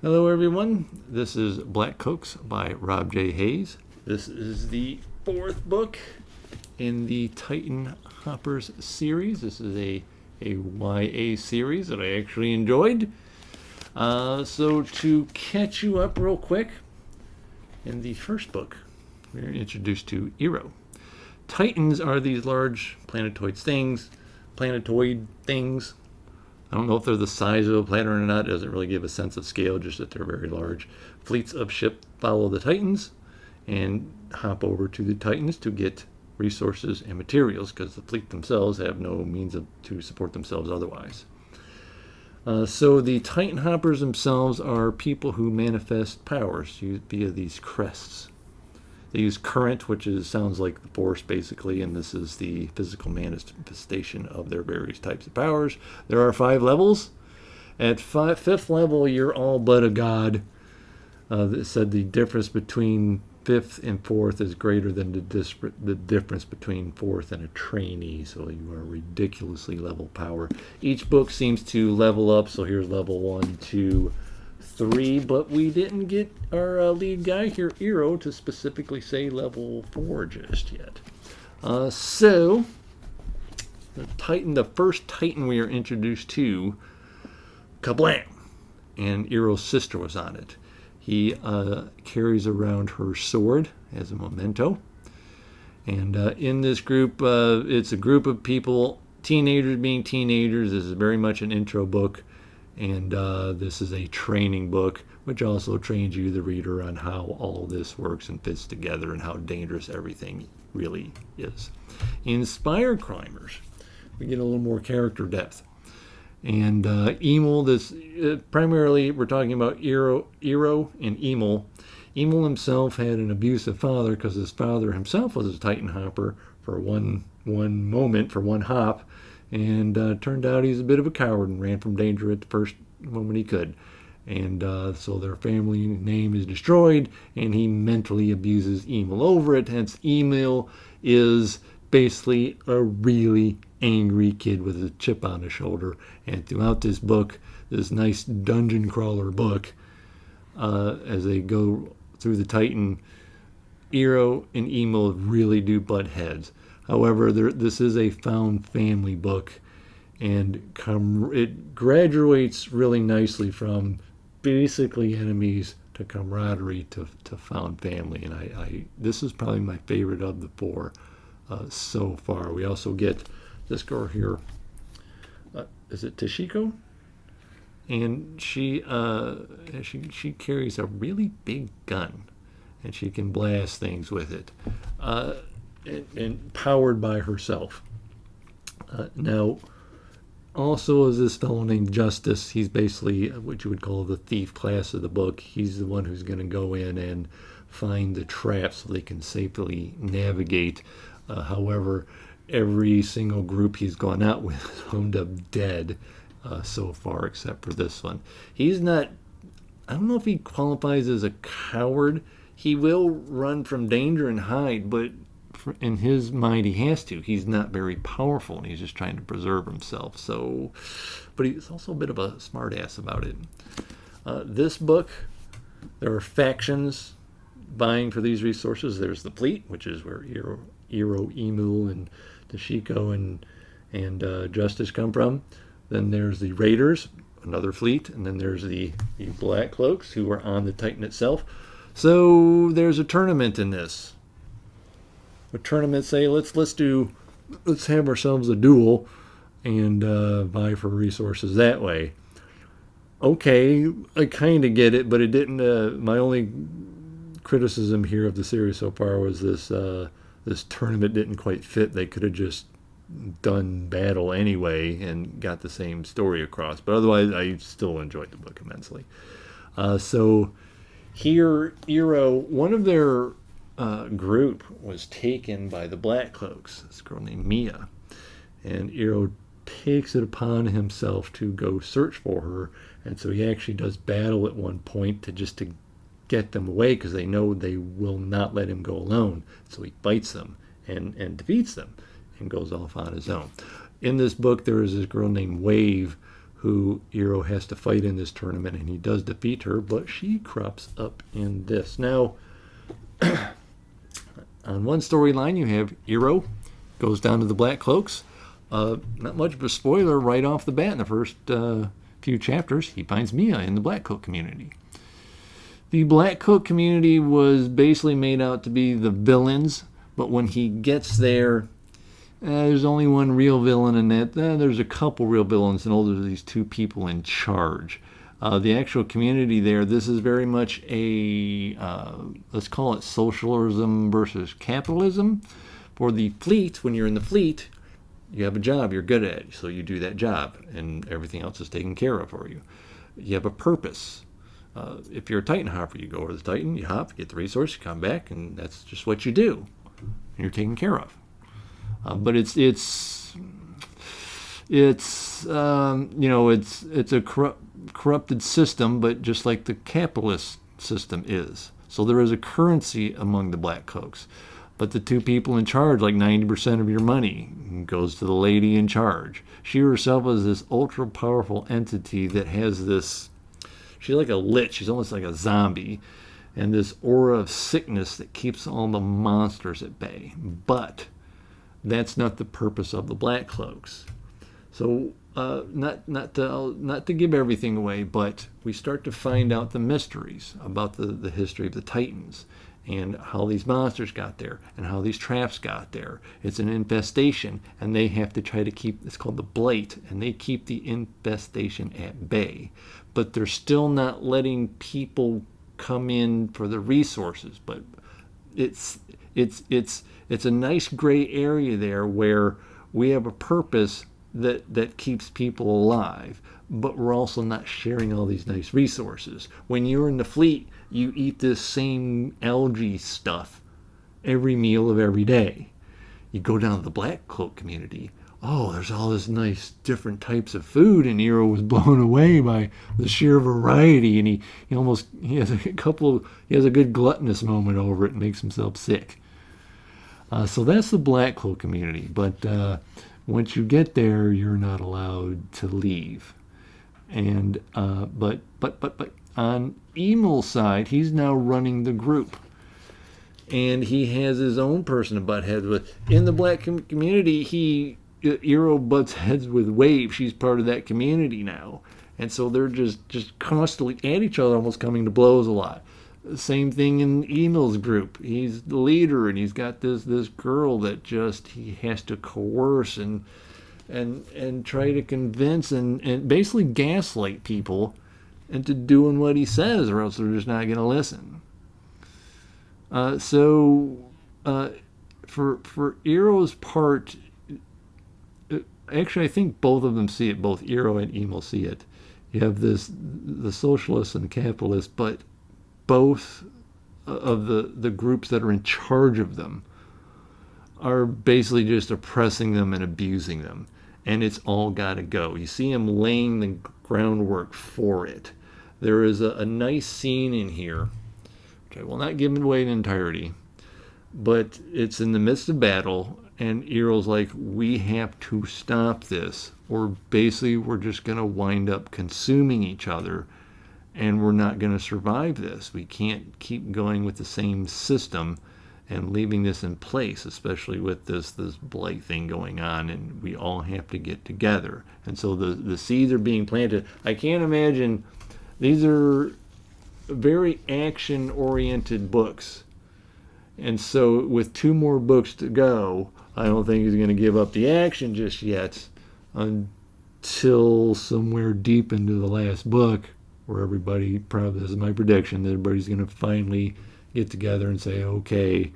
Hello everyone, this is Black Cloaks by Rob J. Hayes. This is the fourth book in the Titan Hoppers series. This is a YA series that I actually enjoyed. So to catch you up real quick, in the first book, we're introduced to Eero. Titans are these large planetoid things. I don't know if they're the size of a planet or not. It doesn't really give a sense of scale, just that they're very large. Fleets of ships follow the Titans and hop over to the Titans to get resources and materials, because the fleet themselves have no means to support themselves otherwise. So the Titan Hoppers themselves are people who manifest powers via these crests. They use current, which sounds like the Force basically, and this is the physical manifestation of their various types of powers. There are 5 levels. At 5th level, you're all but a god. It said the difference between 5th and 4th is greater than the difference between 4th and a trainee, so you are ridiculously level power. Each book seems to level up, so here's level 1, 2, 3, but we didn't get our lead guy here, Eero, to specifically say level 4 just yet. So, the first Titan we are introduced to, kablam! And Eero's sister was on it. He carries around her sword as a memento. And in this group, it's a group of people, teenagers being teenagers. This is very much an intro book. And this is a training book, which also trains you, the reader, on how all this works and fits together and how dangerous everything really is. In Spire Climbers, we get a little more character depth. And Emil, primarily we're talking about Eero and Emil. Emil himself had an abusive father because his father himself was a Titan Hopper for one moment, for one hop. And turned out he's a bit of a coward and ran from danger at the first moment he could. And so their family name is destroyed, and he mentally abuses Emil over it. Hence, Emil is basically a really angry kid with a chip on his shoulder. And throughout this book, this nice dungeon crawler book, as they go through the Titan, Eero and Emil really do butt heads. However, this is a found family book, and it graduates really nicely from basically enemies to camaraderie to found family. And this is probably my favorite of the 4 so far. We also get this girl here. Is it Tashiko? And she carries a really big gun, and she can blast things with it. And powered by herself. Now, also is this fellow named Justice. He's basically what you would call the thief class of the book. He's the one who's going to go in and find the traps so they can safely navigate. However, every single group he's gone out with is wound up dead so far, except for this one. He's not, I don't know if he qualifies as a coward. He will run from danger and hide, but in his mind he has to. He's not very powerful, and he's just trying to preserve himself. So, but he's also a bit of a smartass about it. This book, there are factions vying for these resources. There's the fleet, which is where Eero, Emil, and Tashiko and Justice come from. Then there's the Raiders, another fleet, and then there's the Black Cloaks, who are on the Titan itself. So there's a tournament in this. A tournament, say, let's have ourselves a duel and vie for resources that way. Okay, I kind of get it, but it didn't. My only criticism here of the series so far was this tournament didn't quite fit. They could have just done battle anyway and got the same story across. But otherwise, I still enjoyed the book immensely. So here, Eero, one of their group was taken by the Black Cloaks, this girl named Mia, and Eero takes it upon himself to go search for her, and so he actually does battle at one point to get them away, because they know they will not let him go alone. So he fights them and defeats them and goes off on his own. In this book, there is this girl named Wave who Eero has to fight in this tournament, and he does defeat her, but she crops up in this. Now, on one storyline, you have Eero goes down to the Black Cloaks. Not much of a spoiler right off the bat in the first few chapters. He finds Mia in the Black Cloak community. The Black Cloak community was basically made out to be the villains, but when he gets there, there's only one real villain in that. There's a couple real villains, and those are these two people in charge. The actual community there, this is very much a, let's call it socialism versus capitalism. For the fleet, when you're in the fleet, you have a job you're good at, so you do that job, and everything else is taken care of for you. You have a purpose. If you're a Titan hopper, you go over to the Titan, you hop, get the resource, you come back, and that's just what you do. And you're taken care of. But it's a corrupted system, but just like the capitalist system is. So there is a currency among the Black Cloaks. But the two people in charge, like 90% of your money, goes to the lady in charge. She herself is this ultra powerful entity that has this, she's like a lich, she's almost like a zombie, and this aura of sickness that keeps all the monsters at bay. But that's not the purpose of the Black Cloaks. So not to give everything away, but we start to find out the mysteries about the history of the Titans, and how these monsters got there, and how these traps got there. It's an infestation, and they have to try to keep, it's called the Blight, and they keep the infestation at bay. But they're still not letting people come in for the resources. But it's a nice gray area there where we have a purpose that keeps people alive, but we're also not sharing all these nice resources. When you're in the fleet, you eat this same algae stuff every meal of every day. You go down to the Black Cloak community, oh, there's all this nice different types of food, and Eero was blown away by the sheer variety, and he has a good gluttonous moment over it and makes himself sick. So that's the Black Cloak community, but once you get there, you're not allowed to leave. And but on Emil's side, he's now running the group, and he has his own person to butt heads with. In the Black community, Eero butts heads with Wave. She's part of that community now, and so they're just constantly at each other, almost coming to blows a lot. Same thing in Emil's group. He's the leader, and he's got this girl that he has to coerce and try to convince and basically gaslight people into doing what he says, or else they're just not going to listen. So for Eero's part, actually I think both of them see it. Both Eero and Emil see it. You have the socialists and the capitalists, but both of the groups that are in charge of them are basically just oppressing them and abusing them. And it's all got to go. You see him laying the groundwork for it. There is a nice scene in here, which I will not give away in entirety, but it's in the midst of battle, and Eero's like, we have to stop this, or basically we're just going to wind up consuming each other, and we're not going to survive this. We can't keep going with the same system and leaving this in place, especially with this blight thing going on, and we all have to get together. And so the seeds are being planted. I can't imagine, these are very action-oriented books, and so with 2 more books to go, I don't think he's going to give up the action just yet until somewhere deep into the last book, where everybody, probably, this is my prediction, that everybody's going to finally get together and say, okay,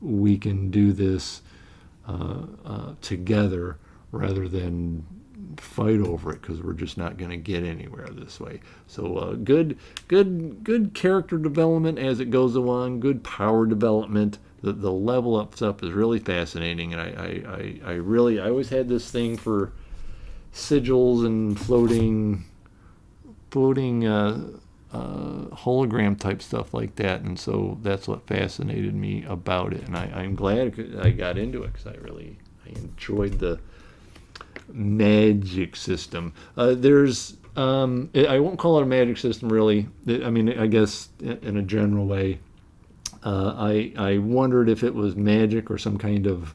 we can do this together rather than fight over it, because we're just not going to get anywhere this way. So good character development as it goes along, good power development. The level up stuff is really fascinating, and I always had this thing for sigils and floating hologram type stuff like that, and so that's what fascinated me about it, and I'm glad I got into it, because I enjoyed the magic system. There's I won't call it a magic system, really. I mean, I guess in a general way. I wondered if it was magic or some kind of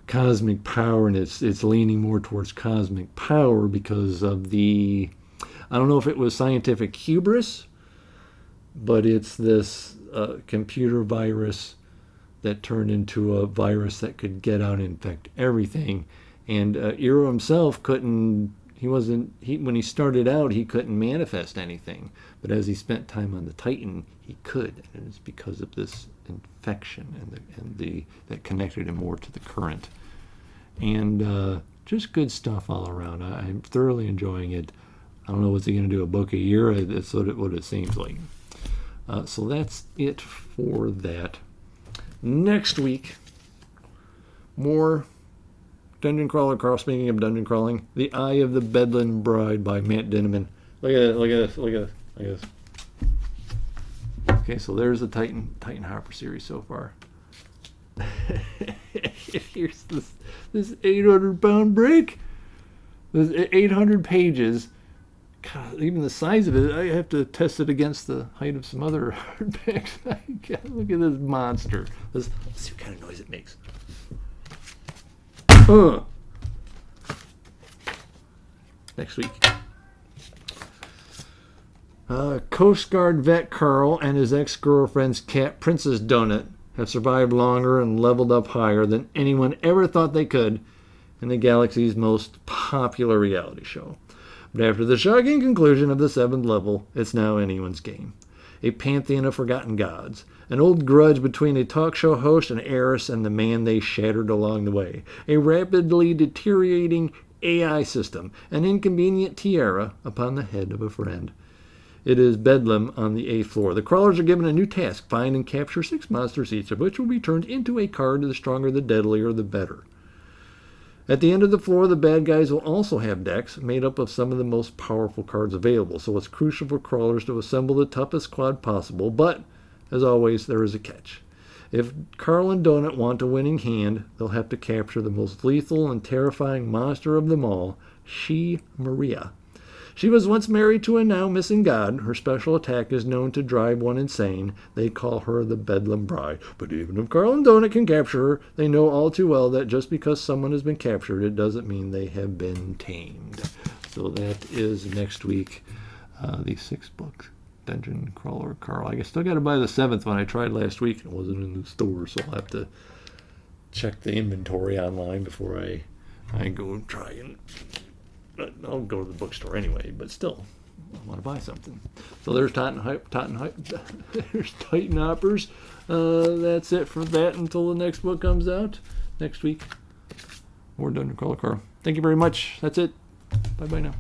cosmic power, and it's leaning more towards cosmic power because of the, I don't know if it was scientific hubris, but it's this computer virus that turned into a virus that could get out and infect everything. And Eero himself couldn't, when he started out, he couldn't manifest anything. But as he spent time on the Titan, he could. And it's because of this infection and that connected him more to the current. And just good stuff all around. I'm thoroughly enjoying it. I don't know what's he going to do, a book a year? That's what it seems like. So that's it for that. Next week, more Dungeon Crawler Carl. Speaking of dungeon crawling, The Eye of the Bedlam Bride by Matt Dinneman. Look at it, look at this, look at this, look at this. Okay, so there's the Titan Hopper series so far. Here's this 800-pound brick. There's 800 pages. God, even the size of it, I have to test it against the height of some other hardbacks. Look at this monster. Let's see what kind of noise it makes. Next week. Coast Guard vet Carl and his ex-girlfriend's cat Princess Donut have survived longer and leveled up higher than anyone ever thought they could in the galaxy's most popular reality show. But after the shocking conclusion of the 7th level, it's now anyone's game. A pantheon of forgotten gods, an old grudge between a talk show host and heiress and the man they shattered along the way, a rapidly deteriorating AI system, an inconvenient tiara upon the head of a friend. It is Bedlam on the 8th floor. The crawlers are given a new task: find and capture 6 monsters, each of which will be turned into a card. The stronger, the deadlier, the better. At the end of the floor, the bad guys will also have decks made up of some of the most powerful cards available, so it's crucial for crawlers to assemble the toughest squad possible, but, as always, there is a catch. If Carl and Donut want a winning hand, they'll have to capture the most lethal and terrifying monster of them all, Maria. She was once married to a now missing god. Her special attack is known to drive one insane. They call her the Bedlam Bride. But even if Carl and Donut can capture her, they know all too well that just because someone has been captured, it doesn't mean they have been tamed. So that is next week, the 6th book, Dungeon Crawler Carl. I still got to buy the 7th one. I tried last week. It wasn't in the store, so I'll have to check the inventory online before I go and try and... I'll go to the bookstore anyway, but still, I want to buy something. So there's there's Titan Hoppers. That's it for that until the next book comes out next week. More Dungeon Crawler Carl. Thank you very much. That's it. Bye-bye now.